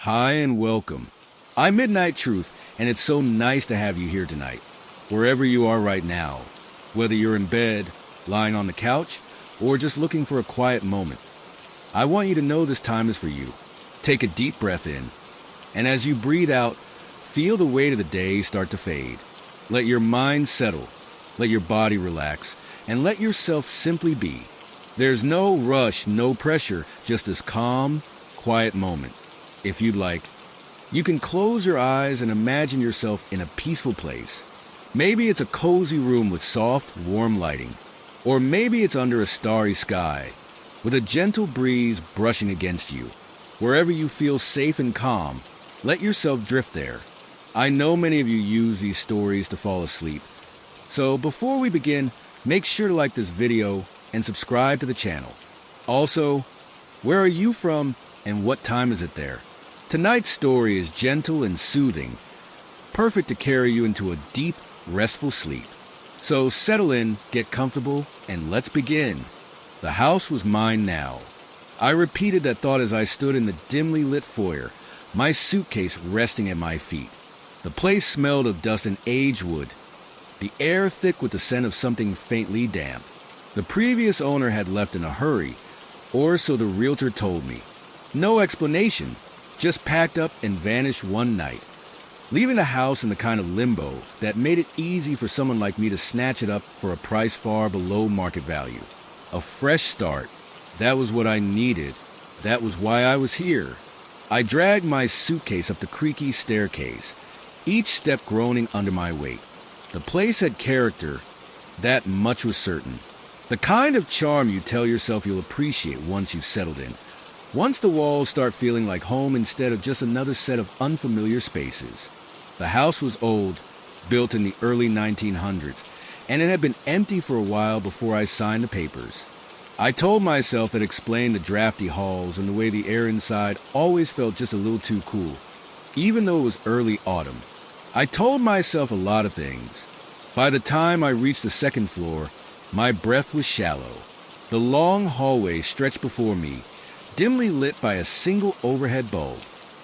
Hi and welcome. I'm Midnight Truth, and it's so nice to have you here tonight, wherever you are right now, whether you're in bed, lying on the couch, or just looking for a quiet moment. I want you to know this time is for you. Take a deep breath in, and as you breathe out, feel the weight of the day start to fade. Let your mind settle, let your body relax, and let yourself simply be. There's no rush, no pressure, just this calm, quiet moment. If you'd like, you can close your eyes and imagine yourself in a peaceful place. Maybe it's a cozy room with soft, warm lighting. Or maybe it's under a starry sky, with a gentle breeze brushing against you. Wherever you feel safe and calm, let yourself drift there. I know many of you use these stories to fall asleep. So before we begin, make sure to like this video and subscribe to the channel. Also, where are you from and what time is it there? Tonight's story is gentle and soothing, perfect to carry you into a deep, restful sleep. So settle in, get comfortable, and let's begin. The house was mine now. I repeated that thought as I stood in the dimly lit foyer, my suitcase resting at my feet. The place smelled of dust and aged wood, the air thick with the scent of something faintly damp. The previous owner had left in a hurry, or so the realtor told me. No explanation, just packed up and vanished one night, leaving the house in the kind of limbo that made it easy for someone like me to snatch it up for a price far below market value. A fresh start. That was what I needed. That was why I was here. I dragged my suitcase up the creaky staircase, each step groaning under my weight. The place had character, that much was certain. The kind of charm you tell yourself you'll appreciate once you've settled in. Once the walls start feeling like home instead of just another set of unfamiliar spaces. The house was old, built in the early 1900s, and it had been empty for a while before I signed the papers. I told myself that explained the drafty halls and the way the air inside always felt just a little too cool, even though it was early autumn. I told myself a lot of things. By the time I reached the second floor, my breath was shallow. The long hallway stretched before me, dimly lit by a single overhead bulb.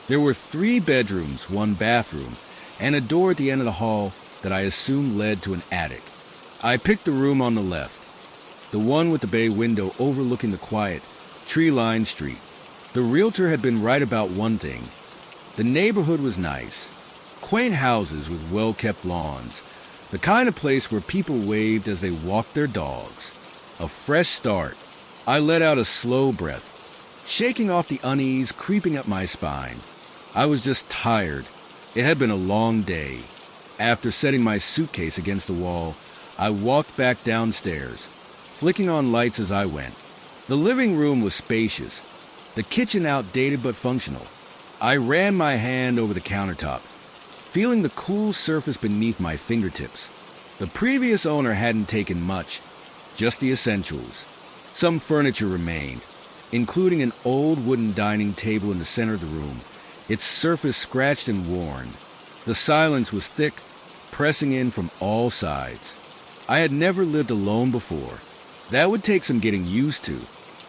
There were 3 bedrooms, 1 bathroom, and a door at the end of the hall that I assumed led to an attic. I picked the room on the left, the one with the bay window overlooking the quiet, tree-lined street. The realtor had been right about one thing. The neighborhood was nice. Quaint houses with well-kept lawns. The kind of place where people waved as they walked their dogs. A fresh start. I let out a slow breath, shaking off the unease creeping up my spine. I was just tired. It had been a long day. After setting my suitcase against the wall, I walked back downstairs, flicking on lights as I went. The living room was spacious, the kitchen outdated but functional. I ran my hand over the countertop, feeling the cool surface beneath my fingertips. The previous owner hadn't taken much, just the essentials. Some furniture remained, including an old wooden dining table in the center of the room, its surface scratched and worn. The silence was thick, pressing in from all sides. I had never lived alone before. That would take some getting used to.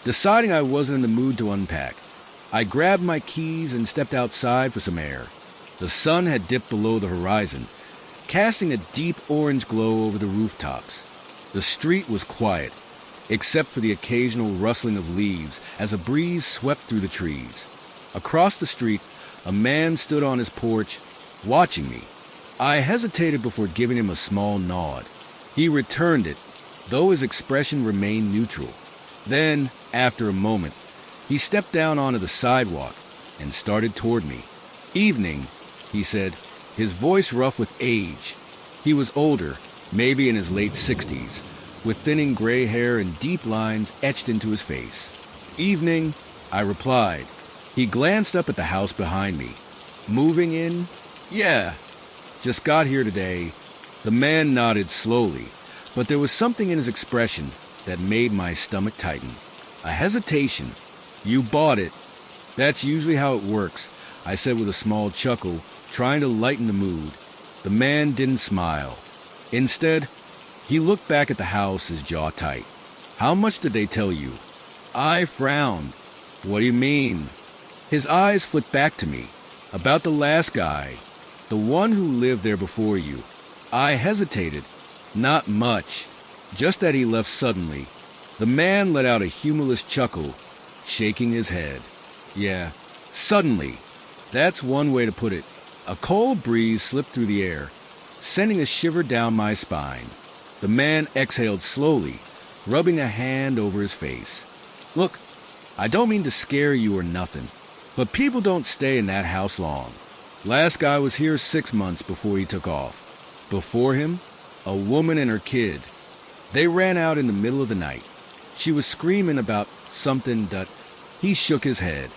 Deciding I wasn't in the mood to unpack, I grabbed my keys and stepped outside for some air. The sun had dipped below the horizon, casting a deep orange glow over the rooftops. The street was quiet, except for the occasional rustling of leaves as a breeze swept through the trees. Across the street, a man stood on his porch, watching me. I hesitated before giving him a small nod. He returned it, though his expression remained neutral. Then, after a moment, he stepped down onto the sidewalk and started toward me. "Evening," he said, his voice rough with age. He was older, maybe in his late 60s, with thinning gray hair and deep lines etched into his face. "Evening," I replied. He glanced up at the house behind me. "Moving in?" "Yeah, just got here today." The man nodded slowly, but there was something in his expression that made my stomach tighten. A hesitation. "You bought it." "That's usually how it works," I said with a small chuckle, trying to lighten the mood. The man didn't smile. Instead, he looked back at the house, his jaw tight. "How much did they tell you?" I frowned. "What do you mean?" His eyes flicked back to me, About the last guy, the one who lived there before you. I hesitated. Not much, just that he left suddenly. The man let out a humorless chuckle, shaking his head. Yeah, suddenly. That's one way to put it. A cold breeze slipped through the air, sending a shiver down my spine. The man exhaled slowly, rubbing a hand over his face. Look, I don't mean to scare you or nothing, but people don't stay in that house long. Last guy was here 6 months before he took off. Before him, a woman and her kid. They ran out in the middle of the night. She was screaming about something that... He shook his head.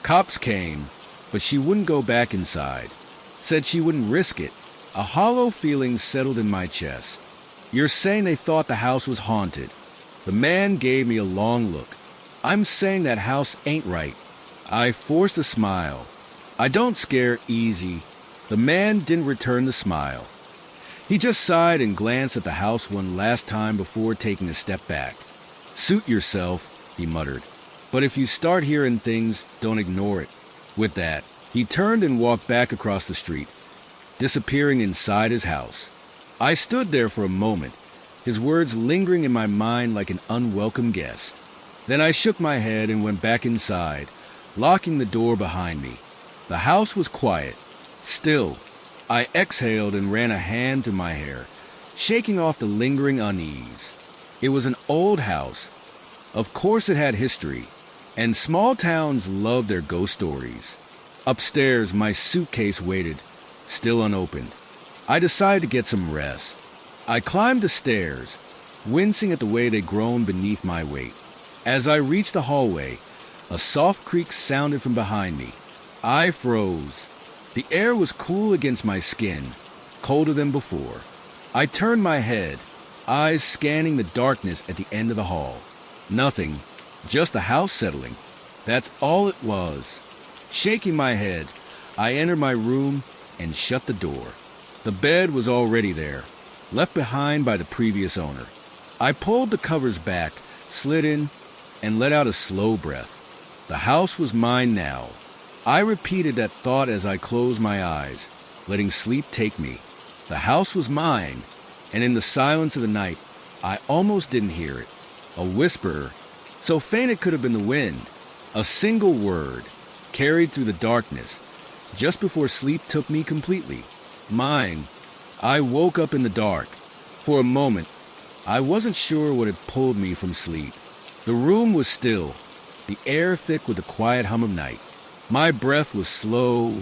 Cops came, but she wouldn't go back inside. Said she wouldn't risk it. A hollow feeling settled in my chest. You're saying they thought the house was haunted. The man gave me a long look. I'm saying that house ain't right. I forced a smile. I don't scare easy. The man didn't return the smile. He just sighed and glanced at the house one last time before taking a step back. Suit yourself, he muttered. But if you start hearing things, don't ignore it. With that, he turned and walked back across the street, disappearing inside his house. I stood there for a moment, his words lingering in my mind like an unwelcome guest. Then I shook my head and went back inside, locking the door behind me. The house was quiet, still. I exhaled and ran a hand through my hair, shaking off the lingering unease. It was an old house. Of course it had history, and small towns love their ghost stories. Upstairs, my suitcase waited, still unopened. I decided to get some rest. I climbed the stairs, wincing at the way they groaned beneath my weight. As I reached the hallway, a soft creak sounded from behind me. I froze. The air was cool against my skin, colder than before. I turned my head, eyes scanning the darkness at the end of the hall. Nothing, just the house settling. That's all it was. Shaking my head, I entered my room and shut the door. The bed was already there, left behind by the previous owner. I pulled the covers back, slid in, and let out a slow breath. The house was mine now. I repeated that thought as I closed my eyes, letting sleep take me. The house was mine, and in the silence of the night, I almost didn't hear it. A whisper, so faint it could have been the wind. A single word, carried through the darkness, just before sleep took me completely. Mine. I woke up in the dark. For a moment, I wasn't sure what had pulled me from sleep. The room was still, the air thick with the quiet hum of night. My breath was slow,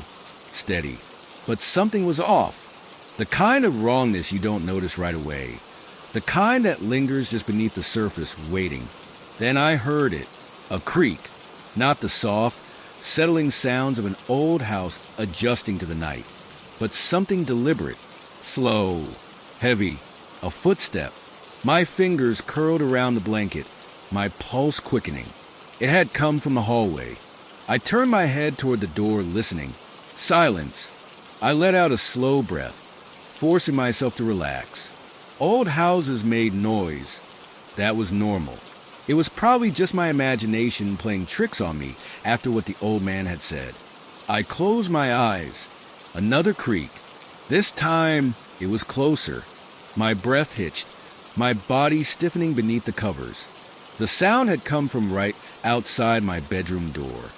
steady, but something was off. The kind of wrongness you don't notice right away. The kind that lingers just beneath the surface, waiting. Then I heard it, a creak, not the soft, settling sounds of an old house adjusting to the night, but something deliberate, slow, heavy, a footstep. My fingers curled around the blanket, my pulse quickening. It had come from the hallway. I turned my head toward the door, listening. Silence. I let out a slow breath, forcing myself to relax. Old houses made noise. That was normal. It was probably just my imagination playing tricks on me after what the old man had said. I closed my eyes. Another creak. This time, it was closer. My breath hitched, my body stiffening beneath the covers. The sound had come from right outside my bedroom door.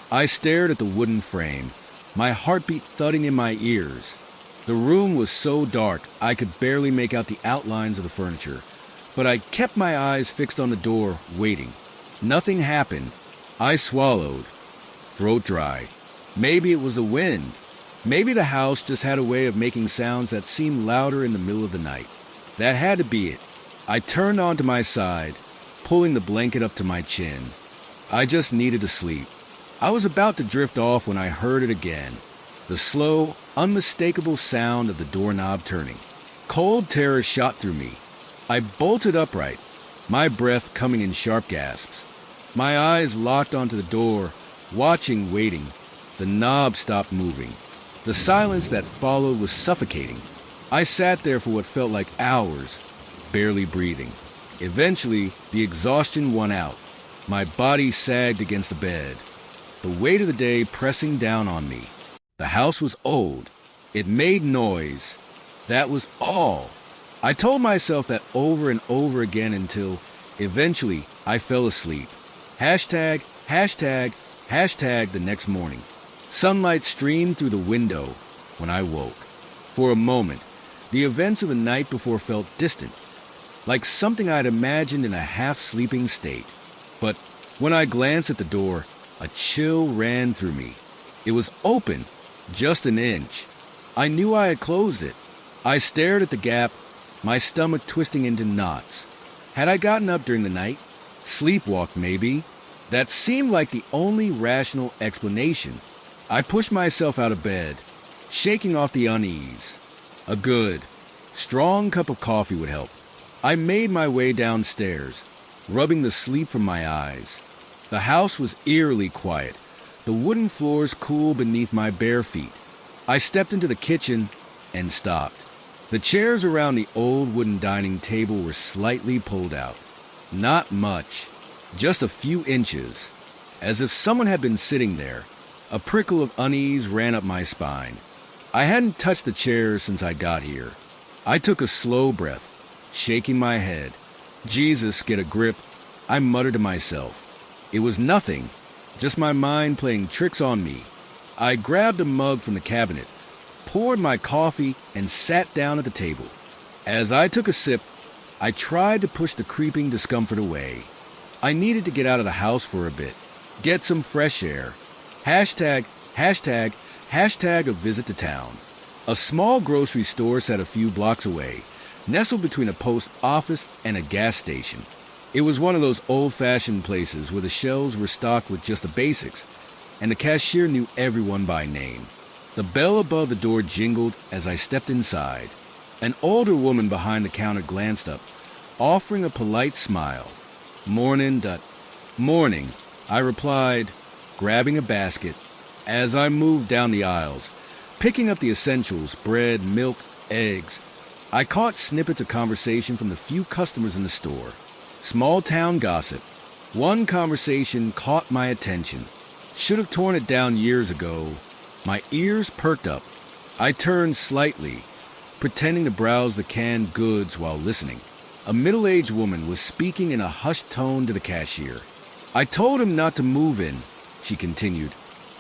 I stared at the wooden frame, my heartbeat thudding in my ears. The room was so dark I could barely make out the outlines of the furniture, but I kept my eyes fixed on the door, waiting. Nothing happened. I swallowed, throat dry. Maybe it was the wind. Maybe the house just had a way of making sounds that seemed louder in the middle of the night. That had to be it. I turned onto my side, pulling the blanket up to my chin. I just needed to sleep. I was about to drift off when I heard it again. The slow, unmistakable sound of the doorknob turning. Cold terror shot through me. I bolted upright, my breath coming in sharp gasps. My eyes locked onto the door, watching, waiting. The knob stopped moving. The silence that followed was suffocating. I sat there for what felt like hours, barely breathing. Eventually, the exhaustion won out. My body sagged against the bed, the weight of the day pressing down on me. The house was old. It made noise. That was all. I told myself that over and over again until eventually I fell asleep. Hashtag, hashtag, hashtag the next morning. Sunlight streamed through the window when I woke. For a moment, the events of the night before felt distant, like something I'd imagined in a half-sleeping state. But when I glanced at the door, a chill ran through me. It was open, just an inch. I knew I had closed it. I stared at the gap, my stomach twisting into knots. Had I gotten up during the night? Sleepwalked, maybe? That seemed like the only rational explanation. I pushed myself out of bed, shaking off the unease. A good, strong cup of coffee would help. I made my way downstairs, rubbing the sleep from my eyes. The house was eerily quiet, the wooden floors cool beneath my bare feet. I stepped into the kitchen and stopped. The chairs around the old wooden dining table were slightly pulled out. Not much, just a few inches, as if someone had been sitting there. A prickle of unease ran up my spine. I hadn't touched the chairs since I got here. I took a slow breath, shaking my head. Jesus, get a grip, I muttered to myself. It was nothing, just my mind playing tricks on me. I grabbed a mug from the cabinet, poured my coffee, and sat down at the table. As I took a sip, I tried to push the creeping discomfort away. I needed to get out of the house for a bit, get some fresh air. Hashtag, hashtag, hashtag a visit to town. A small grocery store sat a few blocks away, nestled between a post office and a gas station. It was one of those old-fashioned places where the shelves were stocked with just the basics, and the cashier knew everyone by name. The bell above the door jingled as I stepped inside. An older woman behind the counter glanced up, offering a polite smile. Morning, Morning, I replied, grabbing a basket. As I moved down the aisles, picking up the essentials, bread, milk, eggs, I caught snippets of conversation from the few customers in the store. Small town gossip. One conversation caught my attention. Should have torn it down years ago. My ears perked up. I turned slightly, pretending to browse the canned goods while listening. A middle-aged woman was speaking in a hushed tone to the cashier. I told him not to move in, she continued,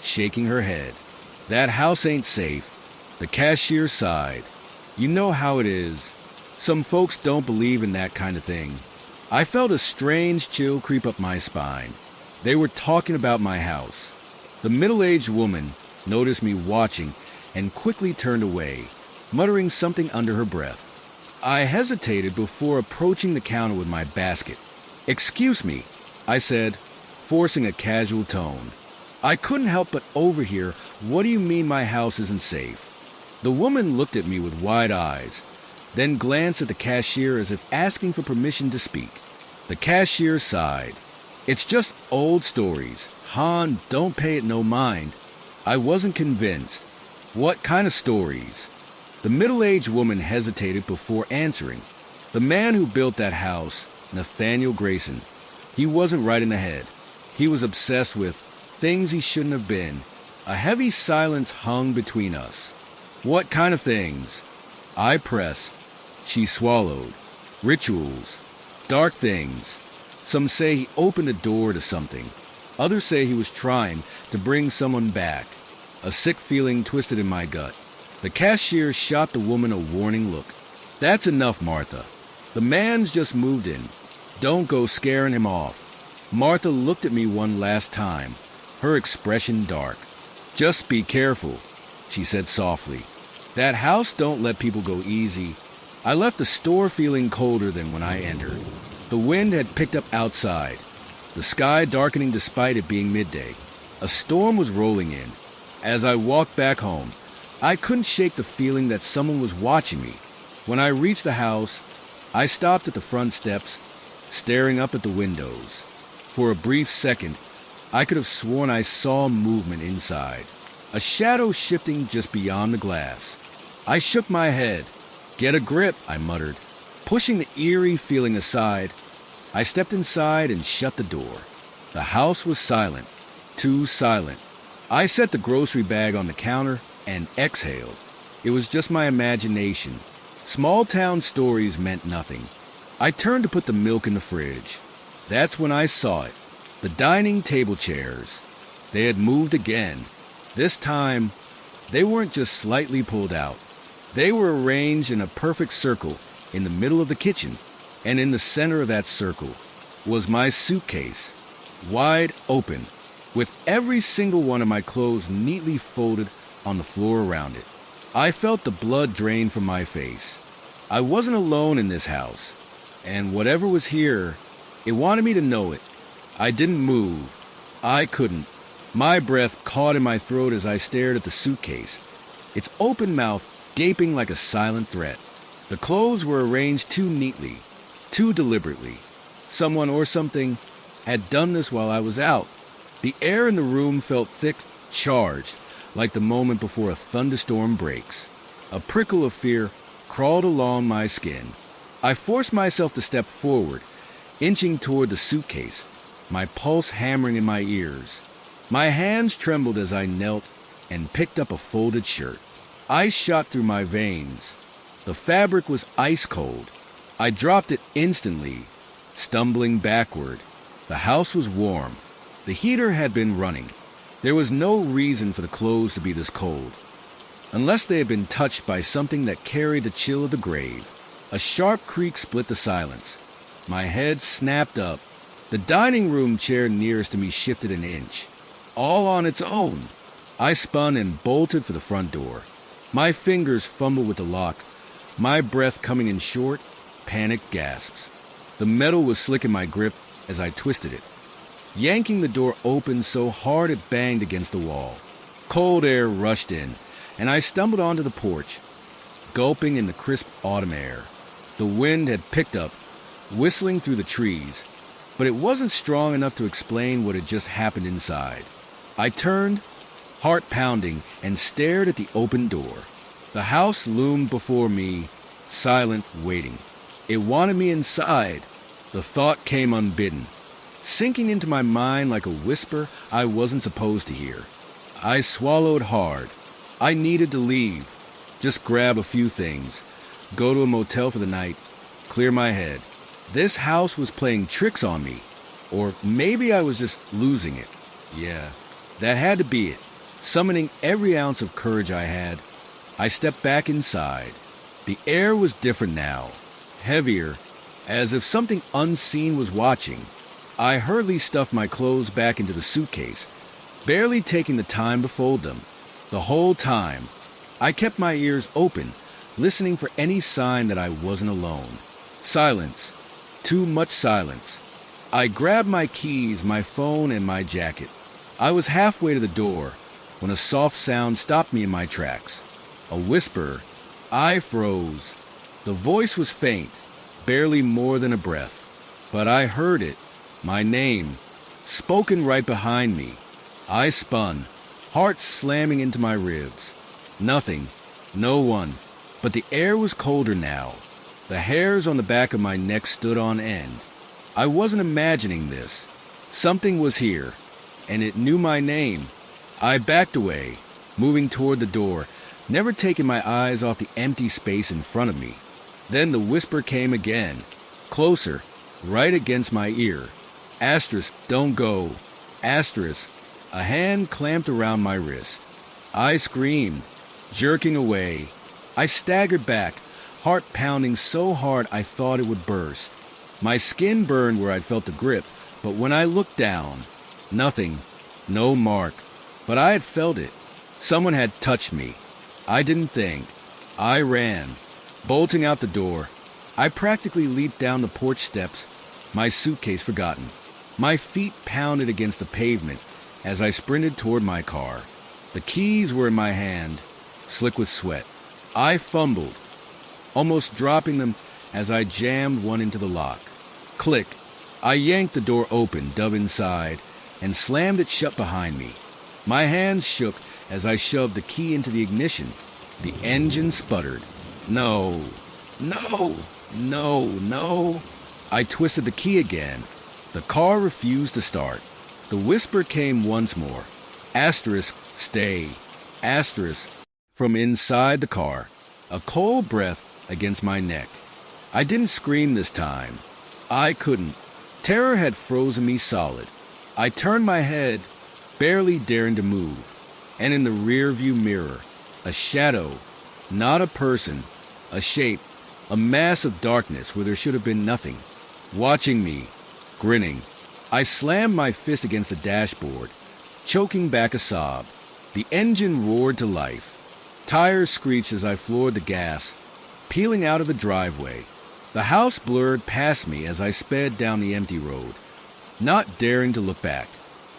shaking her head. That house ain't safe. The cashier sighed. You know how it is. Some folks don't believe in that kind of thing. I felt a strange chill creep up my spine. They were talking about my house. The middle-aged woman noticed me watching and quickly turned away, muttering something under her breath. I hesitated before approaching the counter with my basket. Excuse me, I said, forcing a casual tone. I couldn't help but overhear, what do you mean my house isn't safe? The woman looked at me with wide eyes, then glanced at the cashier as if asking for permission to speak. The cashier sighed. It's just old stories. Han, don't pay it no mind. I wasn't convinced. What kind of stories? The middle-aged woman hesitated before answering. The man who built that house, Nathaniel Grayson, he wasn't right in the head. He was obsessed with things he shouldn't have been. A heavy silence hung between us. What kind of things? I pressed. She swallowed. Rituals. Dark things. Some say he opened a door to something. Others say he was trying to bring someone back. A sick feeling twisted in my gut. The cashier shot the woman a warning look. That's enough, Martha. The man's just moved in. Don't go scaring him off. Martha looked at me one last time, her expression dark. Just be careful, she said softly. That house don't let people go easy. I left the store feeling colder than when I entered. The wind had picked up outside, the sky darkening despite it being midday. A storm was rolling in. As I walked back home, I couldn't shake the feeling that someone was watching me. When I reached the house, I stopped at the front steps, staring up at the windows. For a brief second, I could have sworn I saw movement inside, a shadow shifting just beyond the glass. I shook my head. Get a grip, I muttered. Pushing the eerie feeling aside, I stepped inside and shut the door. The house was silent, too silent. I set the grocery bag on the counter and exhaled. It was just my imagination. Small town stories meant nothing. I turned to put the milk in the fridge. That's when I saw it. The dining table chairs. They had moved again. This time, they weren't just slightly pulled out. They were arranged in a perfect circle in the middle of the kitchen, and in the center of that circle was my suitcase, wide open, with every single one of my clothes neatly folded on the floor around it. I felt the blood drain from my face. I wasn't alone in this house, and whatever was here, it wanted me to know it. I didn't move. I couldn't. My breath caught in my throat as I stared at the suitcase, its open mouth gaping like a silent threat. The clothes were arranged too neatly, too deliberately. Someone or something had done this while I was out. The air in the room felt thick, charged, like the moment before a thunderstorm breaks. A prickle of fear crawled along my skin. I forced myself to step forward, inching toward the suitcase, my pulse hammering in my ears. My hands trembled as I knelt and picked up a folded shirt. Ice shot through my veins. The fabric was ice cold. I dropped it instantly, stumbling backward. The house was warm. The heater had been running. There was no reason for the clothes to be this cold, unless they had been touched by something that carried the chill of the grave. A sharp creak split the silence. My head snapped up. The dining room chair nearest to me shifted an inch, all on its own. I spun and bolted for the front door. My fingers fumbled with the lock, my breath coming in short, panicked gasps. The metal was slick in my grip as I twisted it, yanking the door open so hard it banged against the wall. Cold air rushed in, and I stumbled onto the porch, gulping in the crisp autumn air. The wind had picked up, whistling through the trees, but it wasn't strong enough to explain what had just happened inside. I turned, heart pounding, and stared at the open door. The house loomed before me, silent, waiting. It wanted me inside. The thought came unbidden, sinking into my mind like a whisper I wasn't supposed to hear. I swallowed hard. I needed to leave, just grab a few things, go to a motel for the night, clear my head. This house was playing tricks on me, or maybe I was just losing it. Yeah, that had to be it. Summoning every ounce of courage I had, I stepped back inside. The air was different now, heavier, as if something unseen was watching. I hurriedly stuffed my clothes back into the suitcase, barely taking the time to fold them. The whole time, I kept my ears open, listening for any sign that I wasn't alone. Silence. Too much silence. I grabbed my keys, my phone, and my jacket. I was halfway to the door when a soft sound stopped me in my tracks. A whisper. I froze. The voice was faint, barely more than a breath, but I heard it. My name, spoken right behind me. I spun, heart slamming into my ribs. Nothing, no one, but the air was colder now. The hairs on the back of my neck stood on end. I wasn't imagining this. Something was here, and it knew my name. I backed away, moving toward the door, never taking my eyes off the empty space in front of me. Then the whisper came again, closer, right against my ear. Asterisk, don't go. Asterisk. A hand clamped around my wrist. I screamed, jerking away. I staggered back, heart pounding so hard I thought it would burst. My skin burned where I'd felt the grip, but when I looked down, nothing, no mark. But I had felt it. Someone had touched me. I didn't think. I ran, bolting out the door. I practically leaped down the porch steps, my suitcase forgotten. My feet pounded against the pavement as I sprinted toward my car. The keys were in my hand, slick with sweat. I fumbled, almost dropping them as I jammed one into the lock. Click. I yanked the door open, dove inside, and slammed it shut behind me. My hands shook as I shoved the key into the ignition. The engine sputtered. No, no, no, no. I twisted the key again. The car refused to start. The whisper came once more. Asterisk, stay. Asterisk, from inside the car. A cold breath against my neck. I didn't scream this time. I couldn't. Terror had frozen me solid. I turned my head, barely daring to move, and in the rear-view mirror, a shadow, not a person, a shape, a mass of darkness where there should have been nothing, watching me, grinning. I slammed my fist against the dashboard, choking back a sob. The engine roared to life. Tires screeched as I floored the gas, peeling out of the driveway. The house blurred past me as I sped down the empty road, not daring to look back.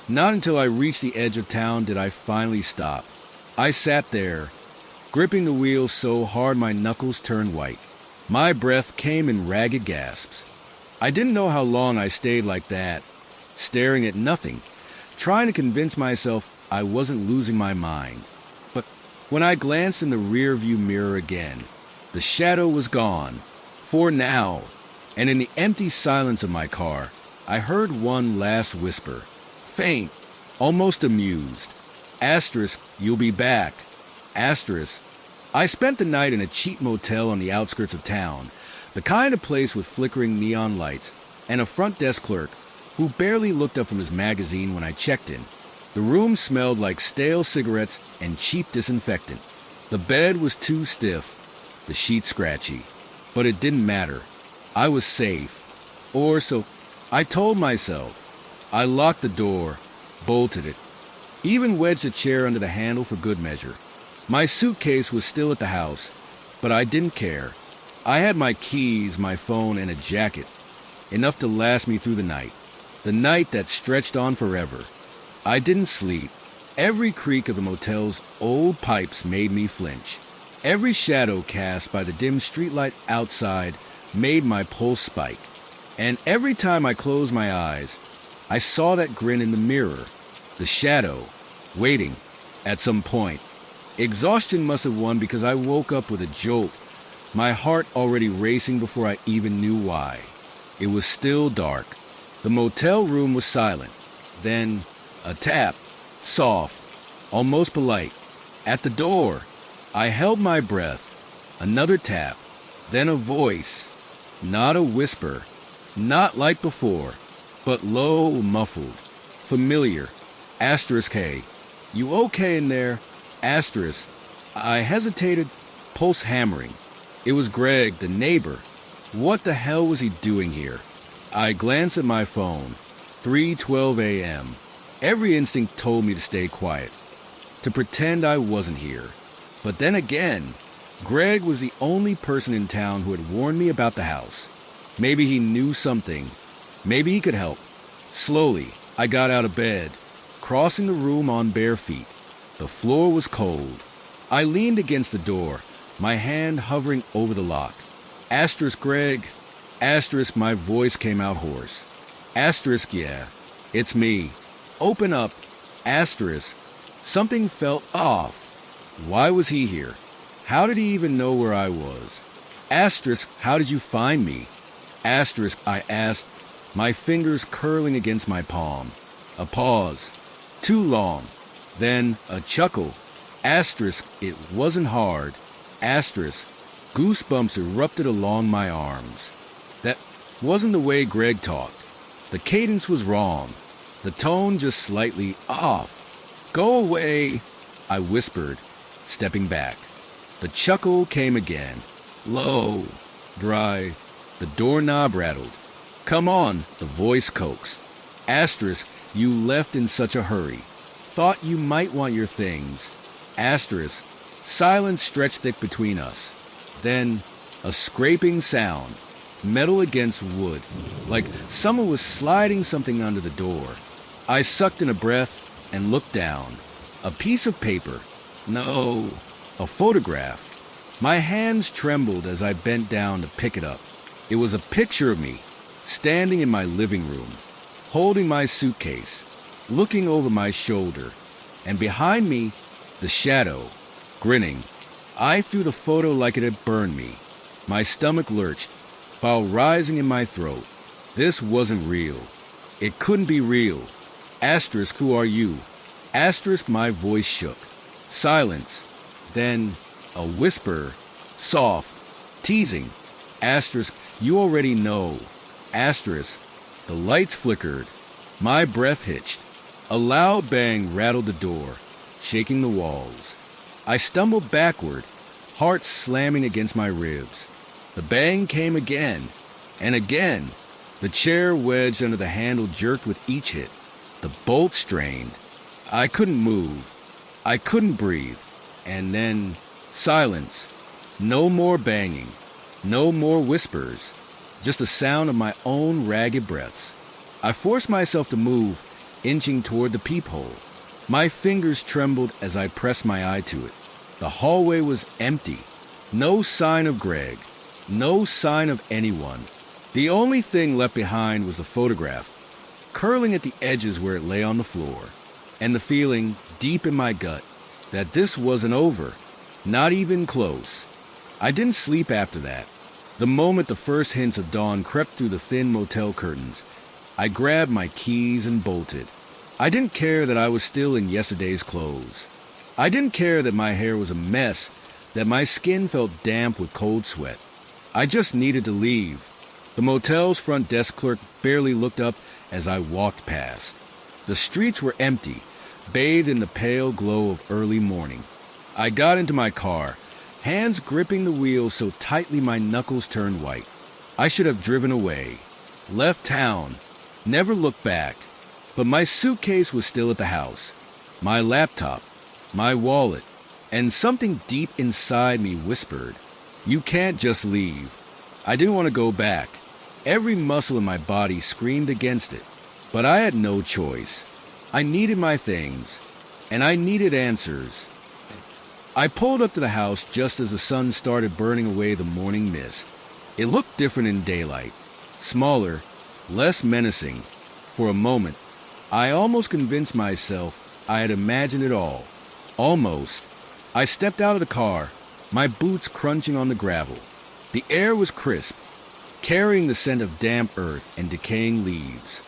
Not until I reached the edge of town did I finally stop. I sat there, gripping the wheel so hard my knuckles turned white. My breath came in ragged gasps. I didn't know how long I stayed like that, staring at nothing, trying to convince myself I wasn't losing my mind. But when I glanced in the rear-view mirror again, the shadow was gone, for now, and in the empty silence of my car, I heard one last whisper, faint, almost amused. Asterisk, you'll be back. Asterisk. I spent the night in a cheap motel on the outskirts of town, the kind of place with flickering neon lights and a front desk clerk who barely looked up from his magazine when I checked in. The room smelled like stale cigarettes and cheap disinfectant. The bed was too stiff, the sheets scratchy. But it didn't matter. I was safe. Or so I told myself. I locked the door, bolted it, even wedged a chair under the handle for good measure. My suitcase was still at the house, but I didn't care. I had my keys, my phone, and a jacket, enough to last me through the night that stretched on forever. I didn't sleep. Every creak of the motel's old pipes made me flinch. Every shadow cast by the dim streetlight outside made my pulse spike. And every time I closed my eyes, I saw that grin in the mirror, the shadow, waiting at some point. Exhaustion must have won because I woke up with a jolt, my heart already racing before I even knew why. It was still dark. The motel room was silent. Then a tap, soft, almost polite, at the door. I held my breath. Another tap. Then a voice. Not a whisper. Not like before, but low, muffled. Familiar. Asterisk, hey. You okay in there? Asterisk. I hesitated, pulse hammering. It was Greg, the neighbor. What the hell was he doing here? I glanced at my phone. 3:12 a.m. Every instinct told me to stay quiet, to pretend I wasn't here. But then again, Greg was the only person in town who had warned me about the house. Maybe he knew something. Maybe he could help. Slowly, I got out of bed, crossing the room on bare feet. The floor was cold. I leaned against the door, my hand hovering over the lock. Asterisk, Greg. Asterisk, my voice came out hoarse. Asterisk, yeah, it's me. Open up. Asterisk. Something felt off. Why was he here? How did he even know where I was? Asterisk, how did you find me? Asterisk, I asked, my fingers curling against my palm. A pause. Too long. Then a chuckle. Asterisk, it wasn't hard. Asterisk, goosebumps erupted along my arms. That wasn't the way Greg talked. The cadence was wrong. The tone just slightly off. Go away, I whispered, stepping back. The chuckle came again. Low, dry. The doorknob rattled. Come on, the voice coaxed. Asterisk, you left in such a hurry. Thought you might want your things. Asterisk, silence stretched thick between us. Then, a scraping sound, metal against wood, like someone was sliding something under the door. I sucked in a breath and looked down. A piece of paper. No, a photograph. My hands trembled as I bent down to pick it up. It was a picture of me, standing in my living room, holding my suitcase, looking over my shoulder, and behind me, the shadow, grinning. I threw the photo like it had burned me. My stomach lurched, while rising in my throat. This wasn't real. It couldn't be real. Asterisk, who are you? Asterisk, my voice shook. Silence. Then a whisper. Soft. Teasing. Asterisk, you already know. Asterisk, the lights flickered. My breath hitched. A loud bang rattled the door, shaking the walls. I stumbled backward, heart slamming against my ribs. The bang came again, and again. The chair wedged under the handle jerked with each hit. The bolt strained. I couldn't move. I couldn't breathe. And then silence. No more banging. No more whispers. Just the sound of my own ragged breaths. I forced myself to move, inching toward the peephole. My fingers trembled as I pressed my eye to it. The hallway was empty. No sign of Greg. No sign of anyone. The only thing left behind was a photograph, curling at the edges where it lay on the floor, and the feeling, deep in my gut, that this wasn't over. Not even close. I didn't sleep after that. The moment the first hints of dawn crept through the thin motel curtains, I grabbed my keys and bolted. I didn't care that I was still in yesterday's clothes. I didn't care that my hair was a mess, that my skin felt damp with cold sweat. I just needed to leave. The motel's front desk clerk barely looked up as I walked past. The streets were empty, bathed in the pale glow of early morning. I got into my car, hands gripping the wheel so tightly my knuckles turned white. I should have driven away, left town, never looked back. But my suitcase was still at the house, my laptop, my wallet, and something deep inside me whispered, "You can't just leave." I didn't want to go back. Every muscle in my body screamed against it, but I had no choice. I needed my things, and I needed answers. I pulled up to the house just as the sun started burning away the morning mist. It looked different in daylight, smaller, less menacing. For a moment, I almost convinced myself I had imagined it all. Almost. I stepped out of the car, my boots crunching on the gravel. The air was crisp, carrying the scent of damp earth and decaying leaves.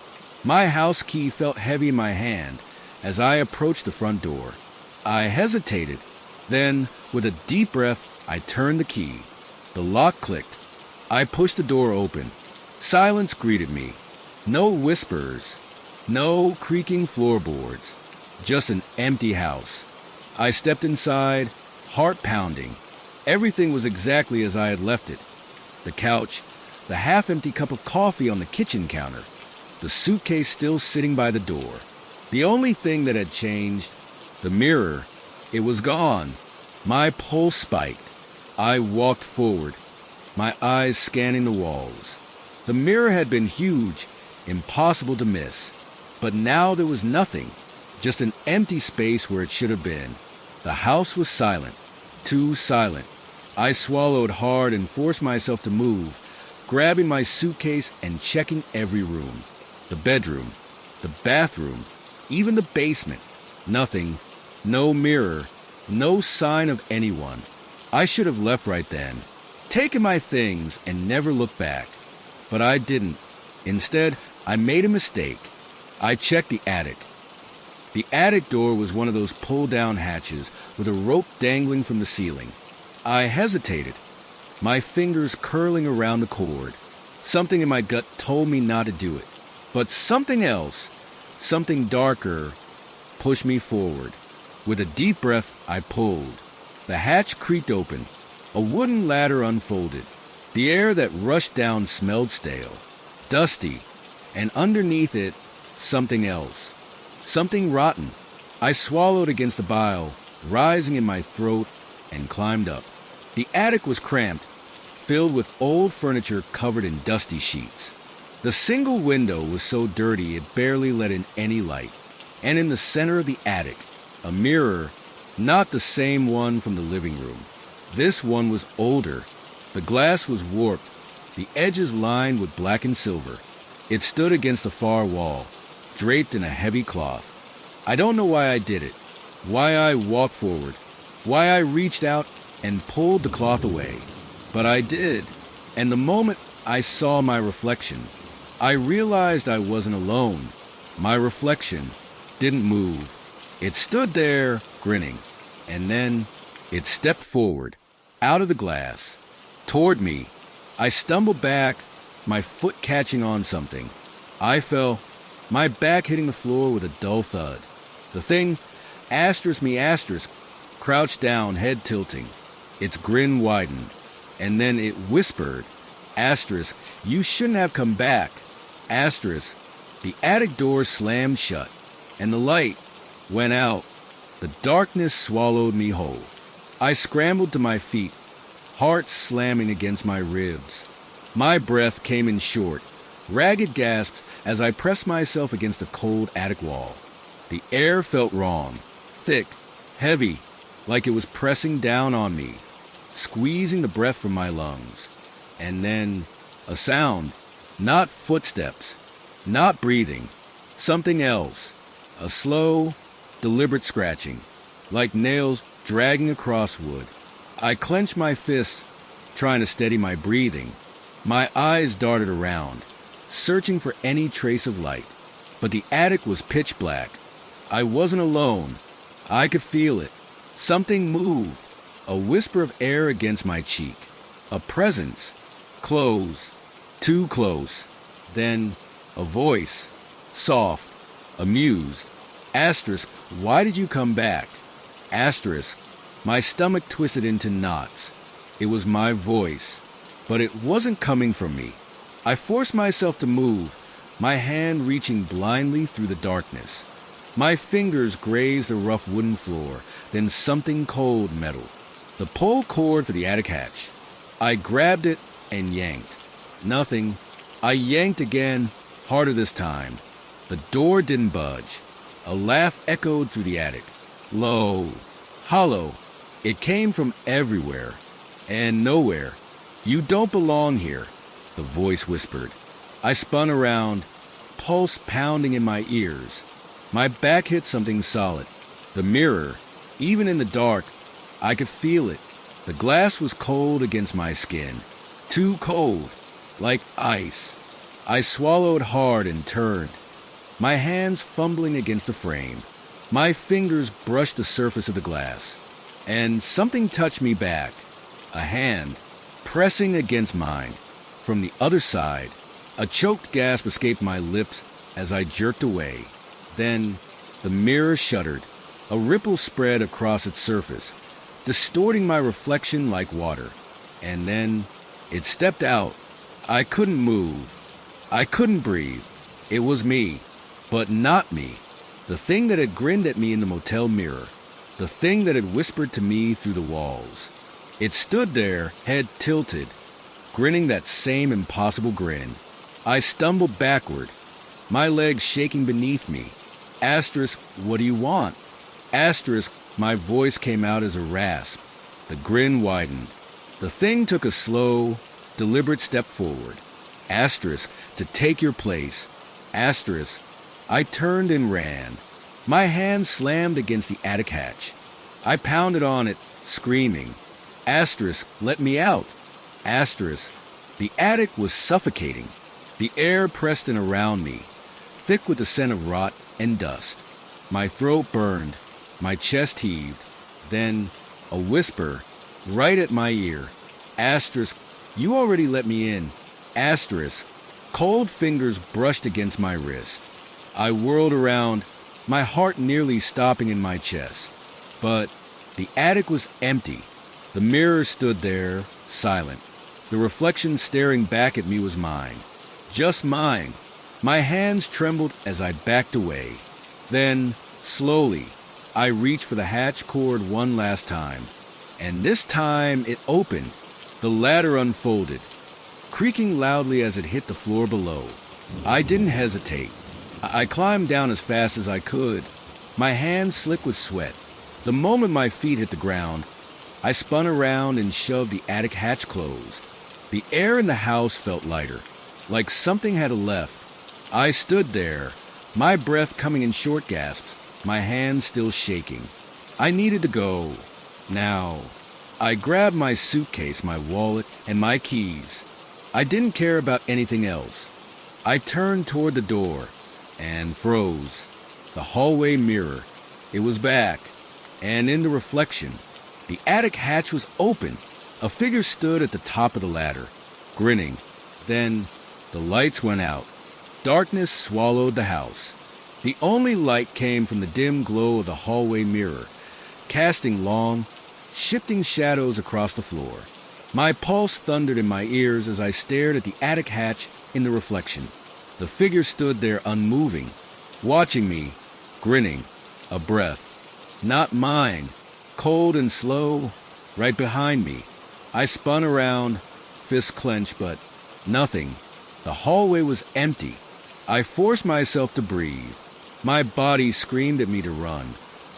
My house key felt heavy in my hand as I approached the front door. I hesitated. Then, with a deep breath, I turned the key. The lock clicked. I pushed the door open. Silence greeted me. No whispers. No creaking floorboards. Just an empty house. I stepped inside, heart pounding. Everything was exactly as I had left it. The couch, the half-empty cup of coffee on the kitchen counter, the suitcase still sitting by the door. The only thing that had changed, the mirror, it was gone. My pulse spiked. I walked forward, my eyes scanning the walls. The mirror had been huge, impossible to miss. But now there was nothing, just an empty space where it should have been. The house was silent, too silent. I swallowed hard and forced myself to move, grabbing my suitcase and checking every room. The bedroom, the bathroom, even the basement. Nothing, no mirror, no sign of anyone. I should have left right then, taken my things and never looked back. But I didn't. Instead, I made a mistake. I checked the attic. The attic door was one of those pull-down hatches with a rope dangling from the ceiling. I hesitated, my fingers curling around the cord. Something in my gut told me not to do it. But something else, something darker, pushed me forward. With a deep breath, I pulled. The hatch creaked open. A wooden ladder unfolded. The air that rushed down smelled stale, dusty, and underneath it, something else. Something rotten. I swallowed against the bile, rising in my throat, and climbed up. The attic was cramped, filled with old furniture covered in dusty sheets. The single window was so dirty it barely let in any light. And in the center of the attic, a mirror, not the same one from the living room. This one was older. The glass was warped, the edges lined with black and silver. It stood against the far wall, draped in a heavy cloth. I don't know why I did it, why I walked forward, why I reached out and pulled the cloth away. But I did, and the moment I saw my reflection, I realized I wasn't alone. My reflection didn't move. It stood there, grinning, and then it stepped forward, out of the glass, toward me. I stumbled back, my foot catching on something. I fell, my back hitting the floor with a dull thud. The thing, crouched down, head tilting. Its grin widened, and then it whispered, you shouldn't have come back. The attic door slammed shut, and the light went out. The darkness swallowed me whole. I scrambled to my feet, heart slamming against my ribs. My breath came in short, ragged gasps as I pressed myself against the cold attic wall. The air felt wrong, thick, heavy, like it was pressing down on me, squeezing the breath from my lungs. And then a sound, not footsteps, not breathing, something else, a slow, deliberate scratching, like nails dragging across wood. I clenched my fists, trying to steady my breathing. My eyes darted around, searching for any trace of light. But the attic was pitch black. I wasn't alone. I could feel it. Something moved, a whisper of air against my cheek, a presence, close, too close. Then a voice, soft, amused. Why did you come back? My stomach twisted into knots. It was my voice, but it wasn't coming from me. I forced myself to move, my hand reaching blindly through the darkness. My fingers grazed the rough wooden floor, then something cold metal. The pull cord for the attic hatch. I grabbed it and yanked. Nothing. I yanked again, harder this time. The door didn't budge. A laugh echoed through the attic. Low, hollow. It came from everywhere and nowhere. You don't belong here, the voice whispered. I spun around, pulse pounding in my ears. My back hit something solid. The mirror. Even in the dark, I could feel it. The glass was cold against my skin. Too cold, like ice. I swallowed hard and turned, my hands fumbling against the frame. My fingers brushed the surface of the glass, and something touched me back. A hand, pressing against mine. From the other side, a choked gasp escaped my lips as I jerked away. Then, the mirror shuddered. A ripple spread across its surface, distorting my reflection like water. And then, it stepped out. I couldn't move. I couldn't breathe. It was me, but not me. The thing that had grinned at me in the motel mirror. The thing that had whispered to me through the walls. It stood there, head tilted, grinning that same impossible grin. I stumbled backward, my legs shaking beneath me. What do you want? My voice came out as a rasp. The grin widened. The thing took a slow, deliberate step forward. To take your place. I turned and ran. My hand slammed against the attic hatch. I pounded on it, screaming. Let me out. The attic was suffocating. The air pressed in around me, thick with the scent of rot and dust. My throat burned. My chest heaved. Then, a whisper, right at my ear. You already let me in. Cold fingers brushed against my wrist. I whirled around, my heart nearly stopping in my chest. But the attic was empty. The mirror stood there, silent. The reflection staring back at me was mine. Just mine. My hands trembled as I backed away. Then, slowly, I reached for the hatch cord one last time. And this time it opened. The ladder unfolded, creaking loudly as it hit the floor below. I didn't hesitate. I climbed down as fast as I could, my hands slick with sweat. The moment my feet hit the ground, I spun around and shoved the attic hatch closed. The air in the house felt lighter, like something had left. I stood there, my breath coming in short gasps, my hands still shaking. I needed to go. Now. I grabbed my suitcase, my wallet, and my keys. I didn't care about anything else. I turned toward the door and froze. The hallway mirror, It was back, and in the reflection, the attic hatch was open. A figure stood at the top of the ladder, grinning. Then the lights went out. Darkness swallowed the house. The only light came from the dim glow of the hallway mirror, casting long, shifting shadows across the floor. My pulse thundered in my ears as I stared at the attic hatch in the reflection. The figure stood there unmoving, watching me, grinning, a breath. Not mine, cold and slow, right behind me. I spun around, fists clenched, but nothing. The hallway was empty. I forced myself to breathe. My body screamed at me to run,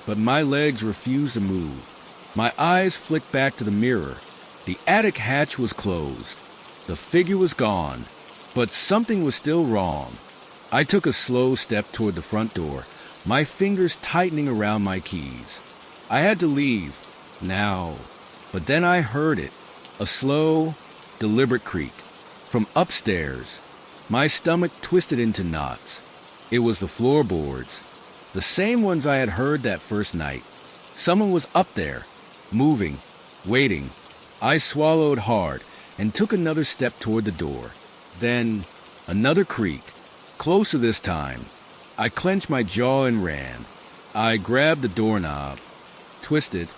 but my legs refused to move. My eyes flicked back to the mirror. The attic hatch was closed. The figure was gone, but something was still wrong. I took a slow step toward the front door, my fingers tightening around my keys. I had to leave, now. But then I heard it, a slow, deliberate creak. From upstairs, my stomach twisted into knots. It was the floorboards, the same ones I had heard that first night. Someone was up there, moving, waiting. I swallowed hard and took another step toward the door. Then, another creak, closer this time. I clenched my jaw and ran. I grabbed the doorknob, twisted.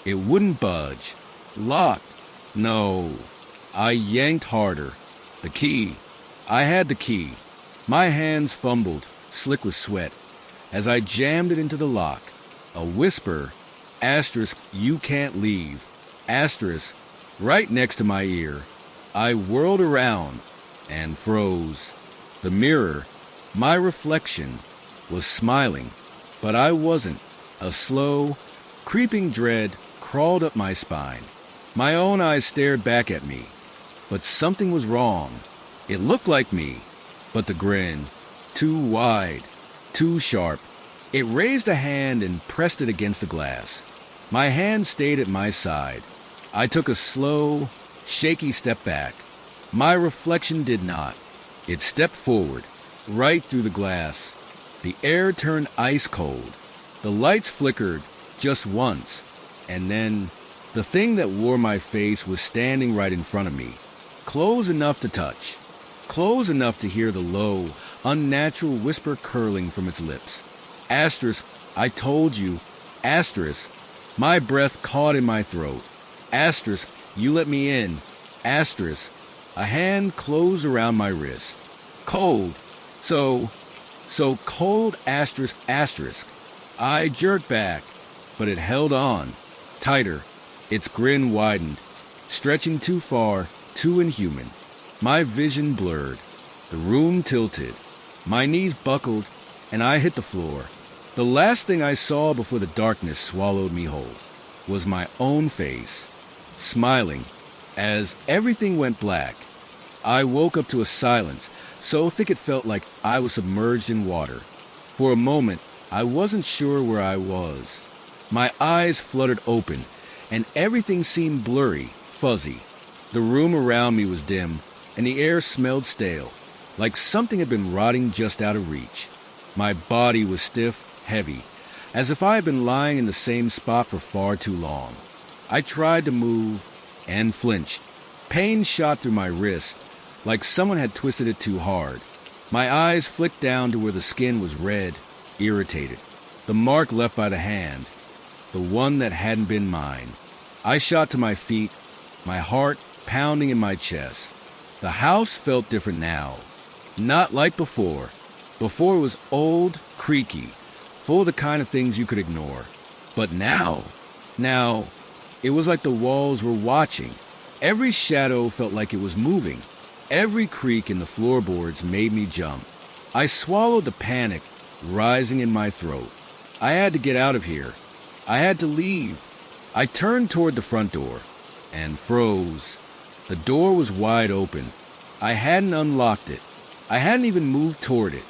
It wouldn't budge. Locked. No. I yanked harder. The key. I had the key. My hands fumbled, slick with sweat, as I jammed it into the lock. A whisper, asterisk, you can't leave, asterisk, right next to my ear. I whirled around and froze. The mirror, my reflection, was smiling, but I wasn't. A slow, creeping dread crawled up my spine. My own eyes stared back at me, but something was wrong. It looked like me, but the grin, too wide, too sharp. It raised a hand and pressed it against the glass. My hand stayed at my side. I took a slow, shaky step back. My reflection did not. It stepped forward, right through the glass. The air turned ice cold. The lights flickered just once, and then the thing that wore my face was standing right in front of me, close enough to touch, close enough to hear the low, unnatural whisper curling from its lips. Asterisk, I told you. Asterisk, my breath caught in my throat. Asterisk, you let me in. Asterisk, a hand closed around my wrist. Cold. So cold, asterisk, asterisk. I jerked back, but it held on, tighter. Its grin widened, stretching too far, too inhuman. My vision blurred. The room tilted. My knees buckled, and I hit the floor. The last thing I saw before the darkness swallowed me whole was my own face, smiling, as everything went black. I woke up to a silence so thick it felt like I was submerged in water. For a moment, I wasn't sure where I was. My eyes fluttered open, and everything seemed blurry, fuzzy. The room around me was dim, and the air smelled stale, like something had been rotting just out of reach. My body was stiff, heavy, as if I had been lying in the same spot for far too long. I tried to move and flinched. Pain shot through my wrist, like someone had twisted it too hard. My eyes flicked down to where the skin was red, irritated. The mark left by the hand, the one that hadn't been mine. I shot to my feet, my heart pounding in my chest. The house felt different now. Not like before. Before it was old, creaky, full of the kind of things you could ignore. But now, it was like the walls were watching. Every shadow felt like it was moving. Every creak in the floorboards made me jump. I swallowed the panic rising in my throat. I had to get out of here. I had to leave. I turned toward the front door and froze. The door was wide open. I hadn't unlocked it. I hadn't even moved toward it.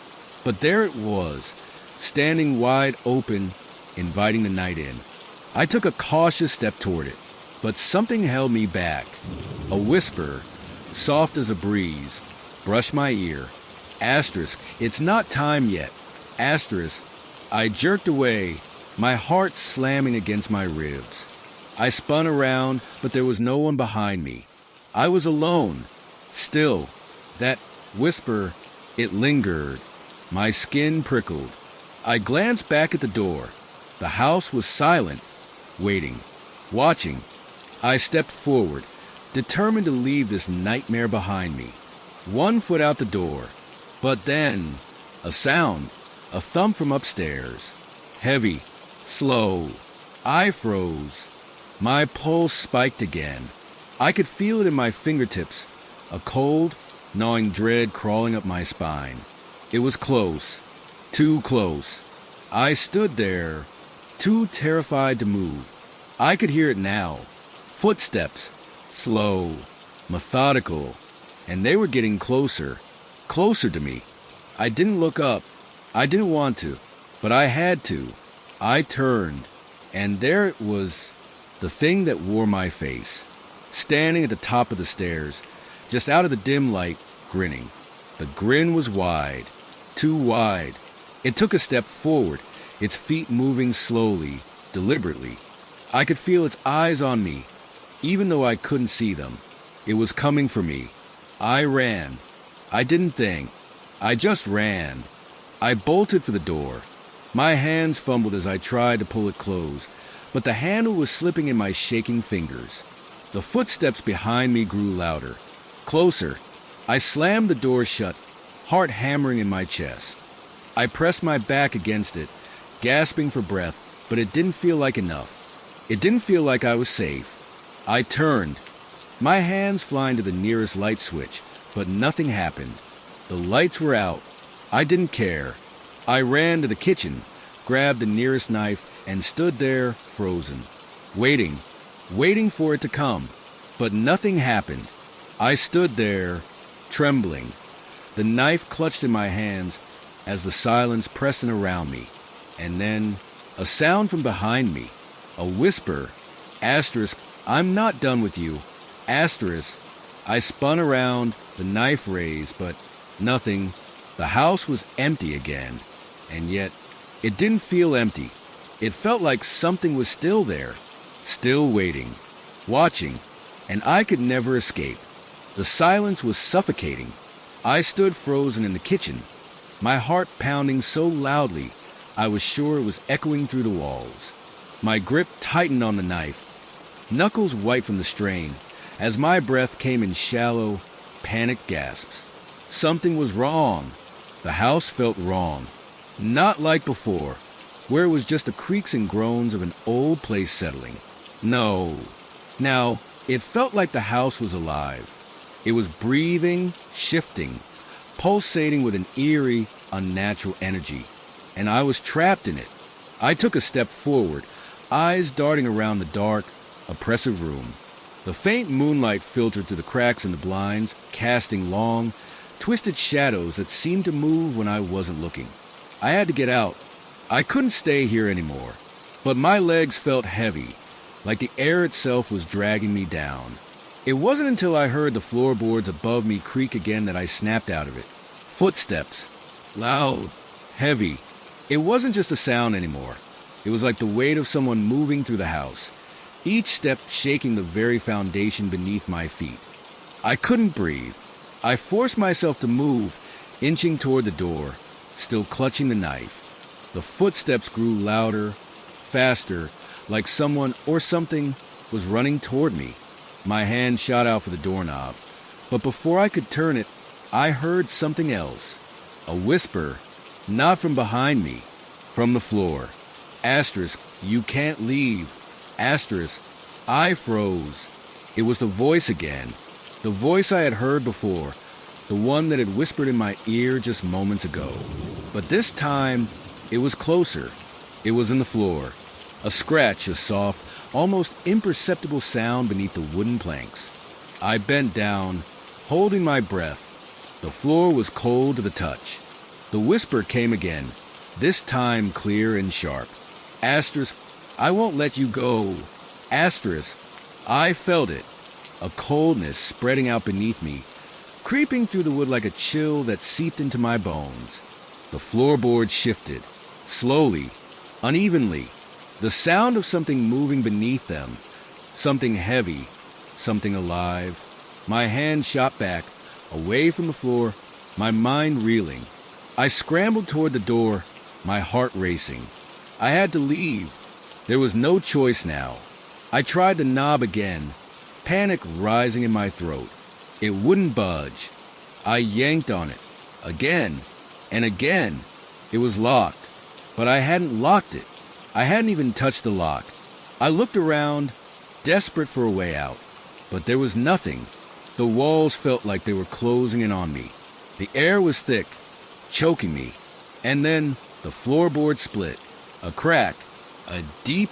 But there it was, standing wide open, inviting the night in. I took a cautious step toward it, but something held me back. A whisper, soft as a breeze, brushed my ear. Asterisk, it's not time yet. Asterisk, I jerked away, my heart slamming against my ribs. I spun around, but there was no one behind me. I was alone. Still, that whisper, it lingered. My skin prickled. I glanced back at the door. The house was silent, waiting, watching. I stepped forward, determined to leave this nightmare behind me. One foot out the door. But then, a sound, a thump from upstairs. Heavy, slow. I froze. My pulse spiked again. I could feel it in my fingertips, a cold, gnawing dread crawling up my spine. It was close, too close. I stood there, too terrified to move. I could hear it now. Footsteps, slow, methodical, and they were getting closer, closer to me. I didn't look up. I didn't want to, but I had to. I turned, and there it was, the thing that wore my face, standing at the top of the stairs, just out of the dim light, grinning. The grin was wide, too wide. It took a step forward, its feet moving slowly, deliberately. I could feel its eyes on me, even though I couldn't see them. It was coming for me. I ran. I didn't think. I just ran. I bolted for the door. My hands fumbled as I tried to pull it closed, but the handle was slipping in my shaking fingers. The footsteps behind me grew louder, closer. I slammed the door shut, heart hammering in my chest. I pressed my back against it, gasping for breath, but it didn't feel like enough. It didn't feel like I was safe. I turned, my hands flying to the nearest light switch, but nothing happened. The lights were out. I didn't care. I ran to the kitchen, grabbed the nearest knife, and stood there, frozen, waiting for it to come. But nothing happened. I stood there, trembling, the knife clutched in my hands as the silence pressed in around me. And then, a sound from behind me, a whisper, asterisk, I'm not done with you, asterisk. I spun around, the knife raised, but nothing. The house was empty again, and yet it didn't feel empty. It felt like something was still there, still waiting, watching, and I could never escape. The silence was suffocating. I stood frozen in the kitchen, my heart pounding so loudly I was sure it was echoing through the walls. My grip tightened on the knife, knuckles white from the strain, as my breath came in shallow, panicked gasps. Something was wrong. The house felt wrong. Not like before, where it was just the creaks and groans of an old place settling. No. Now, it felt like the house was alive. It was breathing, shifting, pulsating with an eerie, unnatural energy. And I was trapped in it. I took a step forward, eyes darting around the dark, oppressive room. The faint moonlight filtered through the cracks in the blinds, casting long, twisted shadows that seemed to move when I wasn't looking. I had to get out. I couldn't stay here anymore. But my legs felt heavy, like the air itself was dragging me down. It wasn't until I heard the floorboards above me creak again that I snapped out of it. Footsteps. Loud. Heavy. It wasn't just a sound anymore. It was like the weight of someone moving through the house, each step shaking the very foundation beneath my feet. I couldn't breathe. I forced myself to move, inching toward the door, still clutching the knife. The footsteps grew louder, faster, like someone or something was running toward me. My hand shot out for the doorknob, but before I could turn it, I heard something else. A whisper, not from behind me, from the floor. Asterisk, you can't leave. Asterisk, I froze. It was the voice again. The voice I had heard before, the one that had whispered in my ear just moments ago. But this time, it was closer. It was in the floor. A scratch, a soft, almost imperceptible sound beneath the wooden planks. I bent down, holding my breath. The floor was cold to the touch. The whisper came again, this time clear and sharp. Asterisk, I won't let you go. Asterisk, I felt it. A coldness spreading out beneath me, creeping through the wood like a chill that seeped into my bones. The floorboard shifted, slowly, unevenly, The sound of something moving beneath them, something heavy, something alive. My hand shot back, away from the floor, my mind reeling. I scrambled toward the door, my heart racing. I had to leave. There was no choice now. I tried the knob again, panic rising in my throat. It wouldn't budge. I yanked on it, again and again. It was locked, but I hadn't locked it. I hadn't even touched the lock. I looked around, desperate for a way out, but there was nothing. The walls felt like they were closing in on me. The air was thick, choking me. And then the floorboard split. A crack, a deep,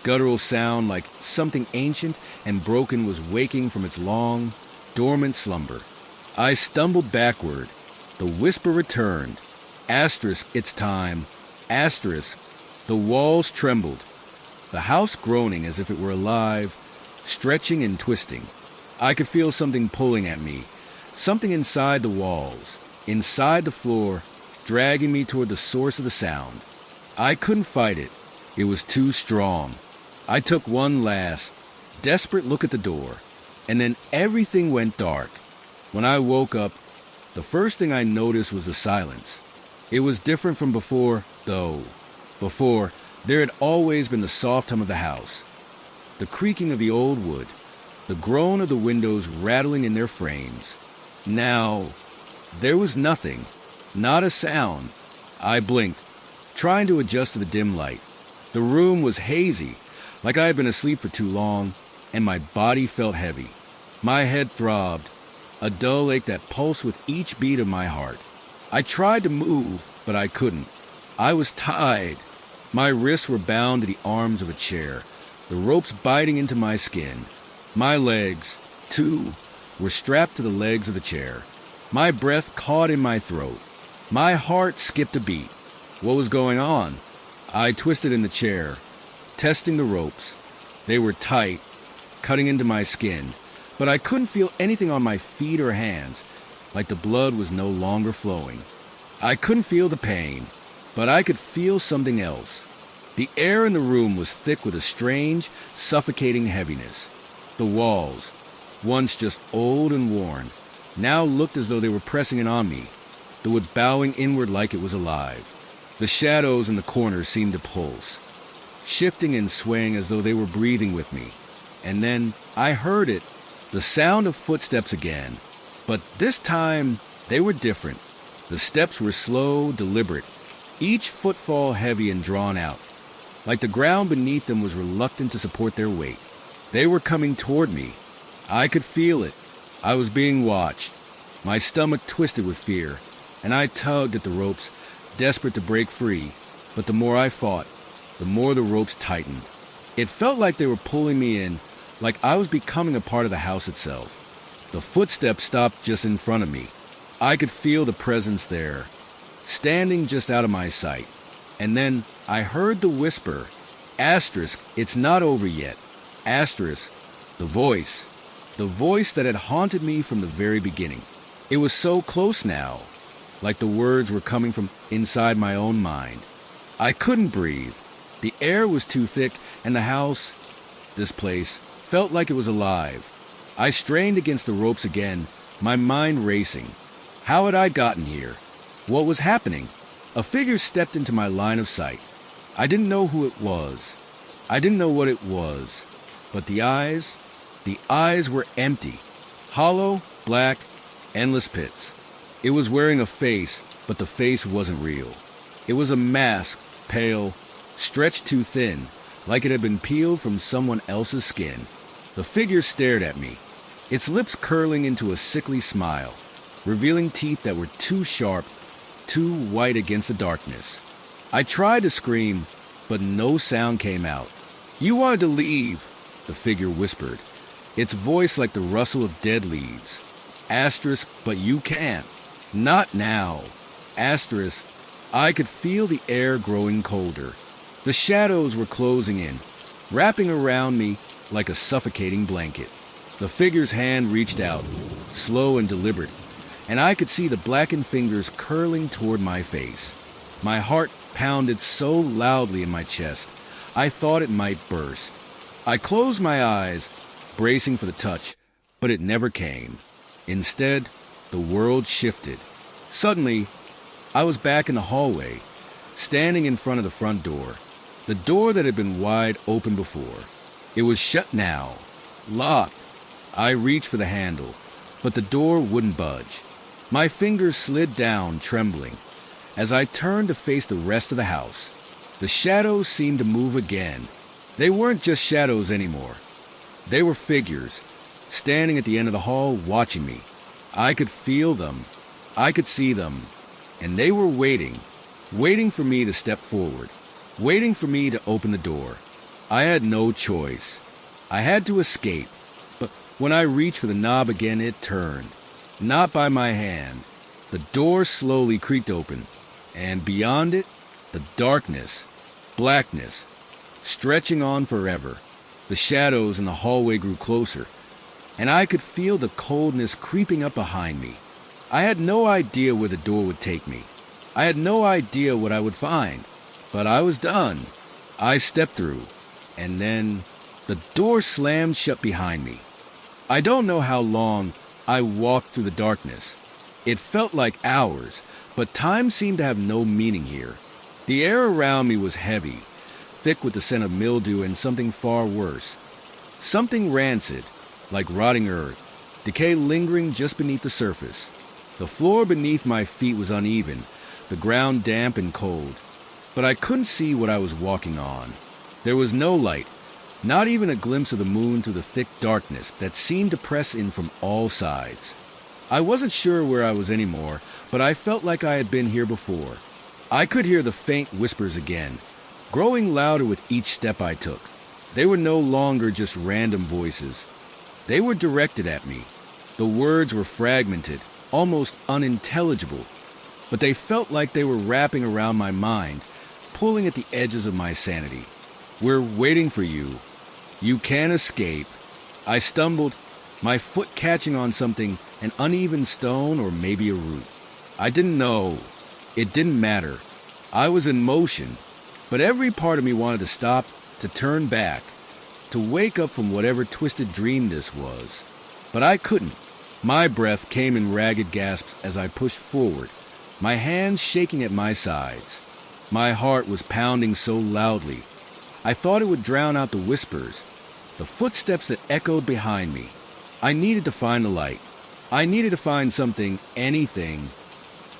guttural sound like something ancient and broken was waking from its long, dormant slumber. I stumbled backward. The whisper returned. Asterisk, it's time. Asterisk. The walls trembled. The house groaning as if it were alive, stretching and twisting. I could feel something pulling at me, something inside the walls, inside the floor, dragging me toward the source of the sound. I couldn't fight it. It was too strong. I took one last, desperate look at the door, and then everything went dark. When I woke up, the first thing I noticed was the silence. It was different from before, though. Before, there had always been the soft hum of the house, the creaking of the old wood, the groan of the windows rattling in their frames. Now, there was nothing, not a sound. I blinked, trying to adjust to the dim light. The room was hazy, like I had been asleep for too long, and my body felt heavy. My head throbbed, a dull ache that pulsed with each beat of my heart. I tried to move, but I couldn't. I was tied. My wrists were bound to the arms of a chair, the ropes biting into my skin. My legs, too, were strapped to the legs of the chair. My breath caught in my throat. My heart skipped a beat. What was going on? I twisted in the chair, testing the ropes. They were tight, cutting into my skin, but I couldn't feel anything on my feet or hands, like the blood was no longer flowing. I couldn't feel the pain, but I could feel something else. The air in the room was thick with a strange, suffocating heaviness. The walls, once just old and worn, now looked as though they were pressing in on me, the wood bowing inward like it was alive. The shadows in the corners seemed to pulse, shifting and swaying as though they were breathing with me. And then I heard it, the sound of footsteps again. But this time, they were different. The steps were slow, deliberate, each footfall heavy and drawn out, like the ground beneath them was reluctant to support their weight. They were coming toward me. I could feel it. I was being watched. My stomach twisted with fear, and I tugged at the ropes, desperate to break free. But the more I fought, the more the ropes tightened. It felt like they were pulling me in, like I was becoming a part of the house itself. The footsteps stopped just in front of me. I could feel the presence there, standing just out of my sight. And then I heard the whisper, asterisk, it's not over yet. Asterisk, the voice that had haunted me from the very beginning. It was so close now, like the words were coming from inside my own mind. I couldn't breathe. The air was too thick, and the house, this place, felt like it was alive. I strained against the ropes again, my mind racing. How had I gotten here? What was happening? A figure stepped into my line of sight. I didn't know who it was. I didn't know what it was. But the eyes were empty, hollow, black, endless pits. It was wearing a face, but the face wasn't real. It was a mask, pale, stretched too thin, like it had been peeled from someone else's skin. The figure stared at me, its lips curling into a sickly smile, revealing teeth that were too sharp, too white against the darkness. I tried to scream, but no sound came out. You wanted to leave, the figure whispered, its voice like the rustle of dead leaves. Asterisk, but you can't. Not now. Asterisk, I could feel the air growing colder. The shadows were closing in, wrapping around me like a suffocating blanket. The figure's hand reached out, slow and deliberate, and I could see the blackened fingers curling toward my face. My heart pounded so loudly in my chest, I thought it might burst. I closed my eyes, bracing for the touch, but it never came. Instead, the world shifted. Suddenly, I was back in the hallway, standing in front of the front door, the door that had been wide open before. It was shut now, locked. I reached for the handle, but the door wouldn't budge. My fingers slid down, trembling. As I turned to face the rest of the house, the shadows seemed to move again. They weren't just shadows anymore. They were figures, standing at the end of the hall watching me. I could feel them. I could see them. And they were waiting for me to step forward, waiting for me to open the door. I had no choice. I had to escape. But when I reached for the knob again, it turned. Not by my hand. The door slowly creaked open, and beyond it, the darkness, blackness, stretching on forever. The shadows in the hallway grew closer, and I could feel the coldness creeping up behind me. I had no idea where the door would take me. I had no idea what I would find, but I was done. I stepped through, and then the door slammed shut behind me. I don't know how long I walked through the darkness. It felt like hours, but time seemed to have no meaning here. The air around me was heavy, thick with the scent of mildew and something far worse. Something rancid, like rotting earth, decay lingering just beneath the surface. The floor beneath my feet was uneven, the ground damp and cold, but I couldn't see what I was walking on. There was no light, not even a glimpse of the moon through the thick darkness that seemed to press in from all sides. I wasn't sure where I was anymore, but I felt like I had been here before. I could hear the faint whispers again, growing louder with each step I took. They were no longer just random voices. They were directed at me. The words were fragmented, almost unintelligible, but they felt like they were wrapping around my mind, pulling at the edges of my sanity. "We're waiting for you. You can't escape." I stumbled, my foot catching on something, an uneven stone or maybe a root. I didn't know. It didn't matter. I was in motion, but every part of me wanted to stop, to turn back, to wake up from whatever twisted dream this was. But I couldn't. My breath came in ragged gasps as I pushed forward, my hands shaking at my sides. My heart was pounding so loudly, I thought it would drown out the whispers, the footsteps that echoed behind me. I needed to find the light. I needed to find something, anything,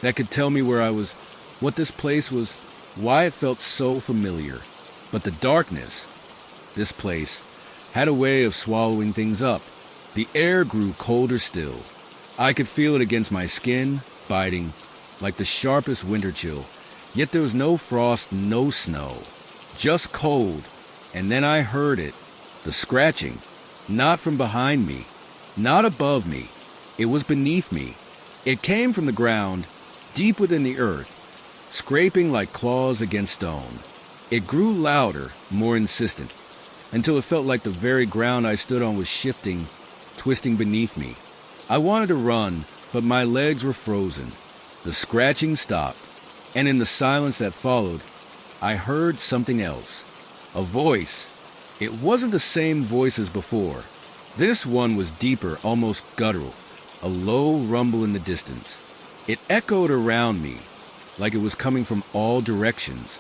that could tell me where I was, what this place was, why it felt so familiar. But the darkness, this place, had a way of swallowing things up. The air grew colder still. I could feel it against my skin, biting, like the sharpest winter chill. Yet there was no frost, no snow, just cold. And then I heard it, the scratching, not from behind me, not above me. It was beneath me. It came from the ground, deep within the earth, scraping like claws against stone. It grew louder, more insistent, until it felt like the very ground I stood on was shifting, twisting beneath me. I wanted to run, but my legs were frozen. The scratching stopped, and in the silence that followed, I heard something else. A voice. It wasn't the same voice as before. This one was deeper, almost guttural, a low rumble in the distance. It echoed around me, like it was coming from all directions.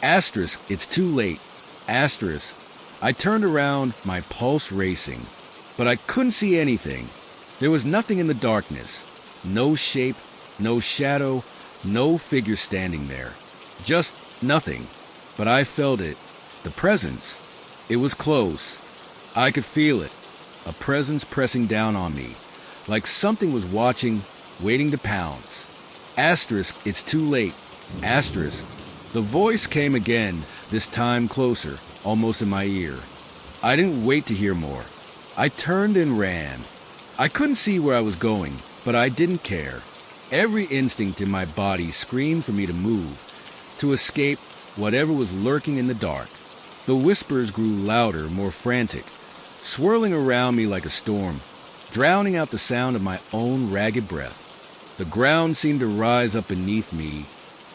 Asterisk, it's too late. Asterisk. I turned around, my pulse racing, but I couldn't see anything. There was nothing in the darkness. No shape, no shadow, no figure standing there. Just nothing. But I felt it. The presence. It was close. I could feel it. A presence pressing down on me, like something was watching, waiting to pounce. Asterisk, it's too late. Asterisk. The voice came again, this time closer, almost in my ear. I didn't wait to hear more. I turned and ran. I couldn't see where I was going, but I didn't care. Every instinct in my body screamed for me to move, to escape whatever was lurking in the dark. The whispers grew louder, more frantic, swirling around me like a storm, drowning out the sound of my own ragged breath. The ground seemed to rise up beneath me,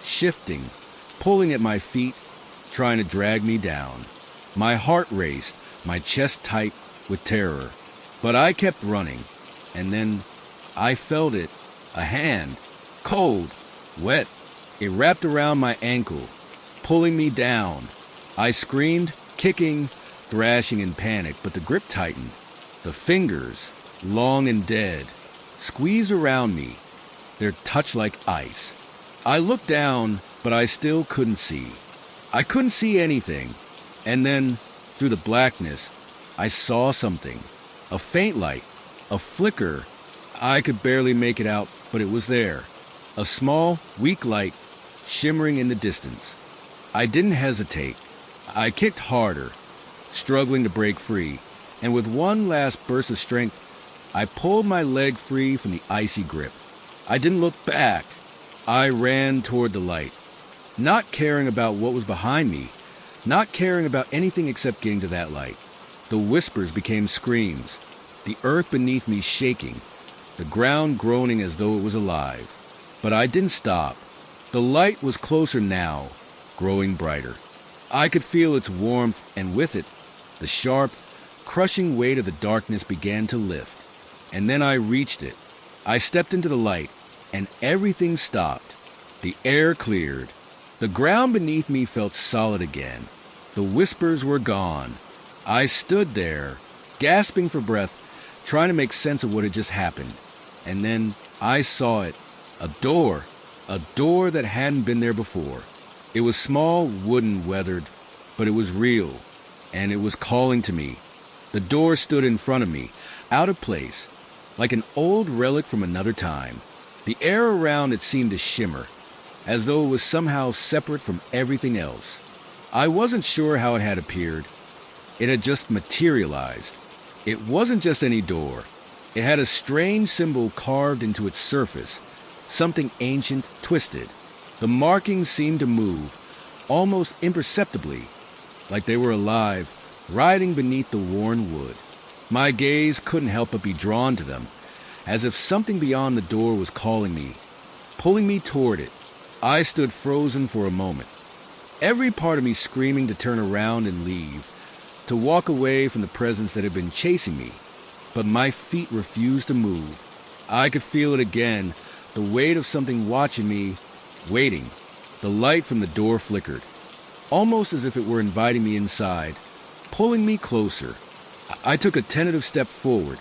shifting, pulling at my feet, trying to drag me down. My heart raced, my chest tight with terror. But I kept running, and then I felt it, a hand, cold, wet. It wrapped around my ankle, pulling me down. I screamed, kicking, thrashing in panic, but the grip tightened. The fingers, long and dead, squeezed around me, their touch like ice. I looked down, but I still couldn't see. I couldn't see anything. And then, through the blackness, I saw something. A faint light, a flicker. I could barely make it out, but it was there. A small, weak light, shimmering in the distance. I didn't hesitate. I kicked harder, struggling to break free, and with one last burst of strength, I pulled my leg free from the icy grip. I didn't look back. I ran toward the light, not caring about what was behind me, not caring about anything except getting to that light. The whispers became screams, the earth beneath me shaking, the ground groaning as though it was alive. But I didn't stop. The light was closer now, growing brighter. I could feel its warmth, and with it, the sharp, crushing weight of the darkness began to lift. And then I reached it. I stepped into the light, and everything stopped. The air cleared. The ground beneath me felt solid again. The whispers were gone. I stood there, gasping for breath, trying to make sense of what had just happened. And then I saw it. A door that hadn't been there before. It was small, wooden, weathered, but it was real, and it was calling to me. The door stood in front of me, out of place, like an old relic from another time. The air around it seemed to shimmer, as though it was somehow separate from everything else. I wasn't sure how it had appeared. It had just materialized. It wasn't just any door. It had a strange symbol carved into its surface, something ancient, twisted. The markings seemed to move, almost imperceptibly, like they were alive, riding beneath the worn wood. My gaze couldn't help but be drawn to them, as if something beyond the door was calling me, pulling me toward it. I stood frozen for a moment, every part of me screaming to turn around and leave, to walk away from the presence that had been chasing me. But my feet refused to move. I could feel it again, the weight of something watching me, waiting. The light from the door flickered, almost as if it were inviting me inside, pulling me closer. I took a tentative step forward,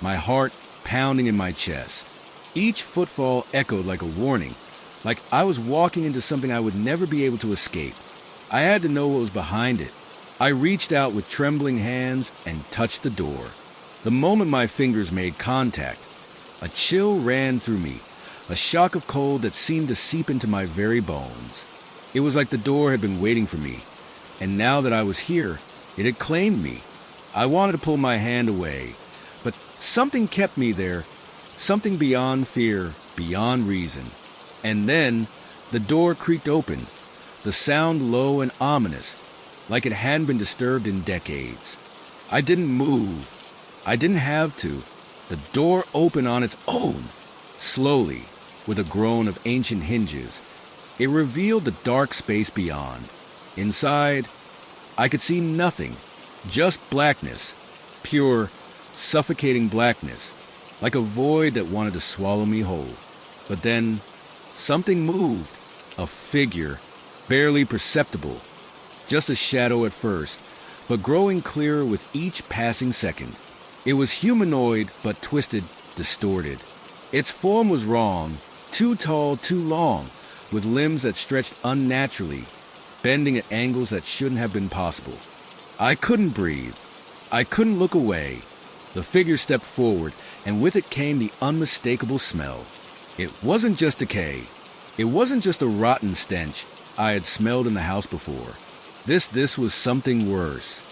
my heart pounding in my chest. Each footfall echoed like a warning, like I was walking into something I would never be able to escape. I had to know what was behind it. I reached out with trembling hands and touched the door. The moment my fingers made contact, a chill ran through me, a shock of cold that seemed to seep into my very bones. It was like the door had been waiting for me, and now that I was here, it had claimed me. I wanted to pull my hand away, but something kept me there, something beyond fear, beyond reason. And then the door creaked open, the sound low and ominous, like it hadn't been disturbed in decades. I didn't move. I didn't have to. The door opened on its own, slowly, with a groan of ancient hinges. It revealed the dark space beyond. Inside, I could see nothing, just blackness, pure, suffocating blackness, like a void that wanted to swallow me whole. But then, something moved, a figure, barely perceptible, just a shadow at first, but growing clearer with each passing second. It was humanoid, but twisted, distorted. Its form was wrong, too tall, too long, with limbs that stretched unnaturally, bending at angles that shouldn't have been possible. I couldn't breathe. I couldn't look away. The figure stepped forward, and with it came the unmistakable smell. It wasn't just decay. It wasn't just a rotten stench I had smelled in the house before. This was something worse.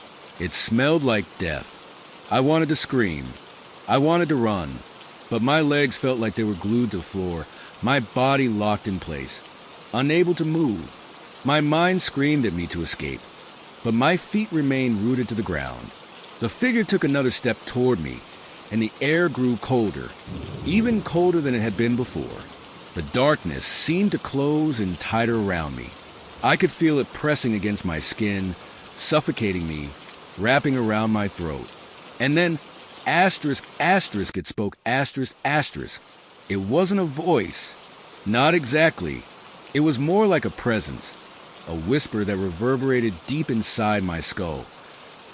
It smelled like death. I wanted to scream. I wanted to run, but my legs felt like they were glued to the floor, my body locked in place, unable to move. My mind screamed at me to escape, but my feet remained rooted to the ground. The figure took another step toward me, and the air grew colder, even colder than it had been before. The darkness seemed to close in tighter around me. I could feel it pressing against my skin, suffocating me, wrapping around my throat. And then asterisk, asterisk, it spoke asterisk, asterisk. It wasn't a voice. Not exactly. It was more like a presence, a whisper that reverberated deep inside my skull,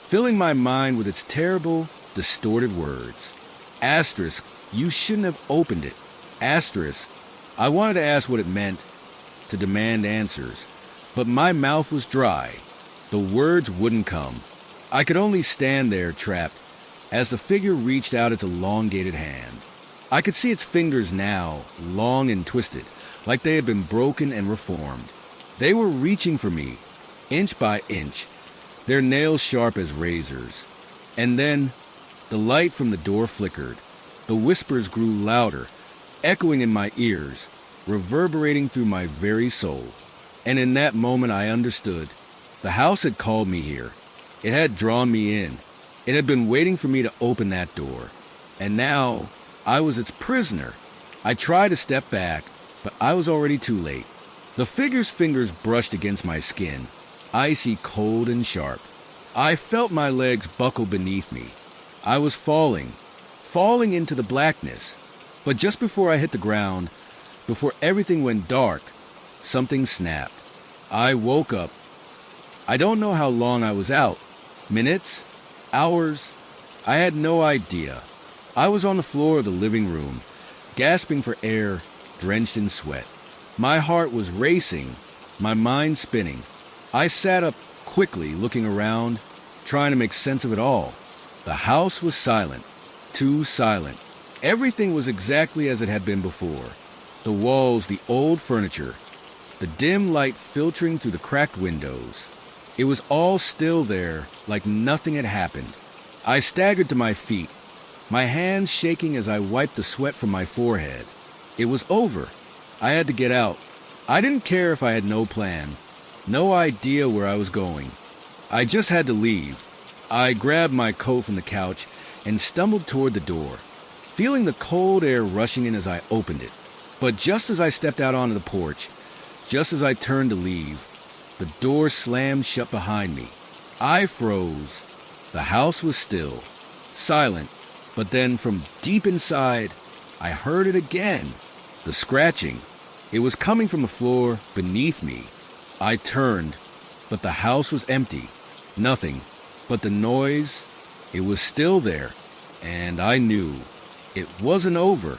filling my mind with its terrible, distorted words. Asterisk, you shouldn't have opened it. Asterisk, I wanted to ask what it meant, to demand answers, but my mouth was dry. The words wouldn't come. I could only stand there trapped as the figure reached out its elongated hand. I could see its fingers now, long and twisted, like they had been broken and reformed. They were reaching for me, inch by inch, their nails sharp as razors. And then the light from the door flickered. The whispers grew louder, echoing in my ears, reverberating through my very soul. And in that moment I understood. The house had called me here. It had drawn me in. It had been waiting for me to open that door. And now I was its prisoner. I tried to step back, but I was already too late. The figure's fingers brushed against my skin, icy cold and sharp. I felt my legs buckle beneath me. I was falling into the blackness. But just before I hit the ground, before everything went dark, something snapped. I woke up. I don't know how long I was out. Minutes? Hours? I had no idea. I was on the floor of the living room, gasping for air, drenched in sweat. My heart was racing, my mind spinning. I sat up quickly, looking around, trying to make sense of it all. The house was silent, too silent. Everything was exactly as it had been before. The walls, the old furniture, the dim light filtering through the cracked windows. It was all still there, like nothing had happened. I staggered to my feet, my hands shaking as I wiped the sweat from my forehead. It was over. I had to get out. I didn't care if I had no plan, no idea where I was going. I just had to leave. I grabbed my coat from the couch and stumbled toward the door, feeling the cold air rushing in as I opened it. But just as I stepped out onto the porch, just as I turned to leave, the door slammed shut behind me. I froze. The house was still, silent, but then from deep inside, I heard it again. The scratching. It was coming from the floor beneath me. I turned, but the house was empty. Nothing but the noise. It was still there, and I knew it wasn't over.